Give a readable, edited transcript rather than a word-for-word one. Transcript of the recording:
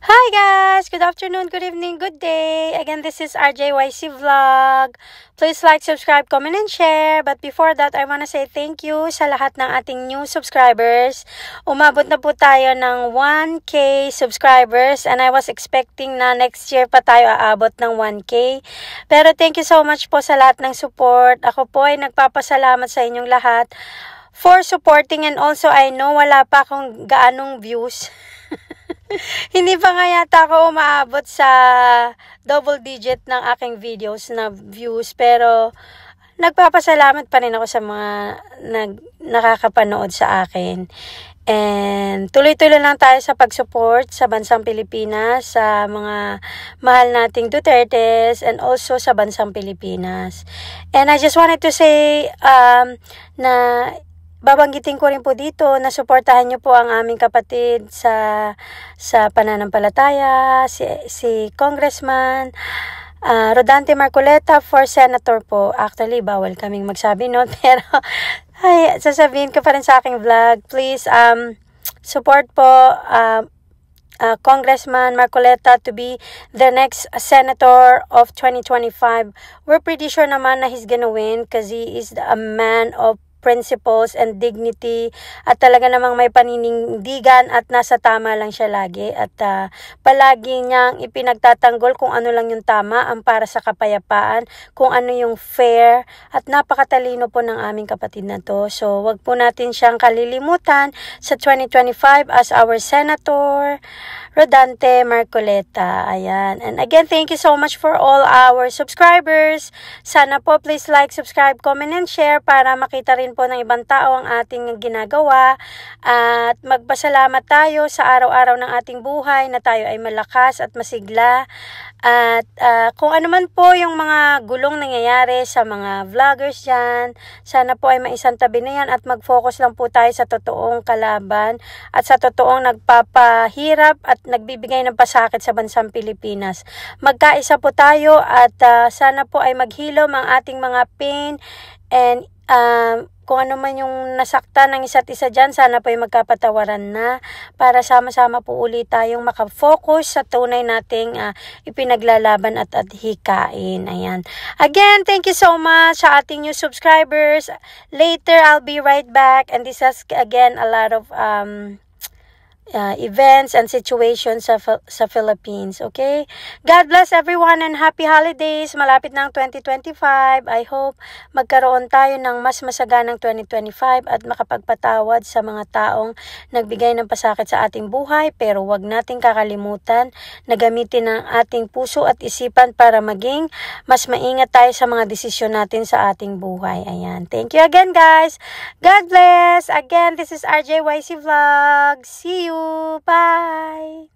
Hi guys! Good afternoon, good evening, good day! Again, this is RJYC Vlog. Please like, subscribe, comment, and share. But before that, I wanna say thank you sa lahat ng ating new subscribers. Umabot na po tayo ng 1K subscribers and I was expecting na next year pa tayo aabot ng 1K. Pero thank you so much po sa lahat ng support. Ako po ay nagpapasalamat sa inyong lahat for supporting, and also I know wala pa akong gaanong views. Hindi pa nga yata ako umaabot sa double digit ng aking videos na views, pero nagpapasalamat pa rin ako sa mga nakakapanood sa akin. And tuloy-tuloy lang tayo sa pag-support sa bansang Pilipinas, sa mga mahal nating Dutertes, and also sa bansang Pilipinas. And I just wanted to say na babanggitin ko rin po dito na suportahan niyo po ang aming kapatid sa pananampalataya, si Congressman Rodante Marcoleta for Senator po. Actually, bawal kaming magsabi noon, pero ay, sasabihin ko pa rin sa aking vlog. Please support po Congressman Marcoleta to be the next Senator of 2025. We're pretty sure naman na he's gonna win because he is a man of principles and dignity, at talaga namang may paninindigan at nasa tama lang siya lagi, at palagi niyang ipinagtatanggol kung ano lang yung tama, ang para sa kapayapaan, kung ano yung fair, at napakatalino po ng aming kapatid na to. So wag po natin siyang kalilimutan sa 2025 as our Senator Rodante Marcoleta. Ayan. And again, thank you so much for all our subscribers. Sana po please like, subscribe, comment, and share para makita rin po ng ibang tao ang ating ginagawa. At magpasalamat tayo sa araw-araw ng ating buhay na tayo ay malakas at masigla. At kung ano man po yung mga gulong nangyayari sa mga vloggers dyan, sana po ay maisantabi na yan at mag-focus lang po tayo sa totoong kalaban at sa totoong nagpapahirap at nagbibigay ng pasakit sa bansang Pilipinas. Magkaisa po tayo at sana po ay maghilom ang ating mga pain, and kung ano man yung nasaktan ng isa't isa dyan, sana po ay magkapatawaran na para sama-sama po ulit tayong makafocus sa tunay nating ipinaglalaban at hikain. Ayan. Again, thank you so much sa ating new subscribers. Later, I'll be right back, and this has again a lot of events and situations sa Philippines. Okay? God bless everyone and happy holidays. Malapit na ang 2025. I hope magkaroon tayo ng mas masaganang 2025 at makapagpatawad sa mga taong nagbigay ng pasakit sa ating buhay, pero wag nating kakalimutan na gamitin ang ating puso at isipan para maging mas maingat tayo sa mga desisyon natin sa ating buhay. Ayan. Thank you again, guys. God bless. Again, this is RJYC Vlog. See you. Bye!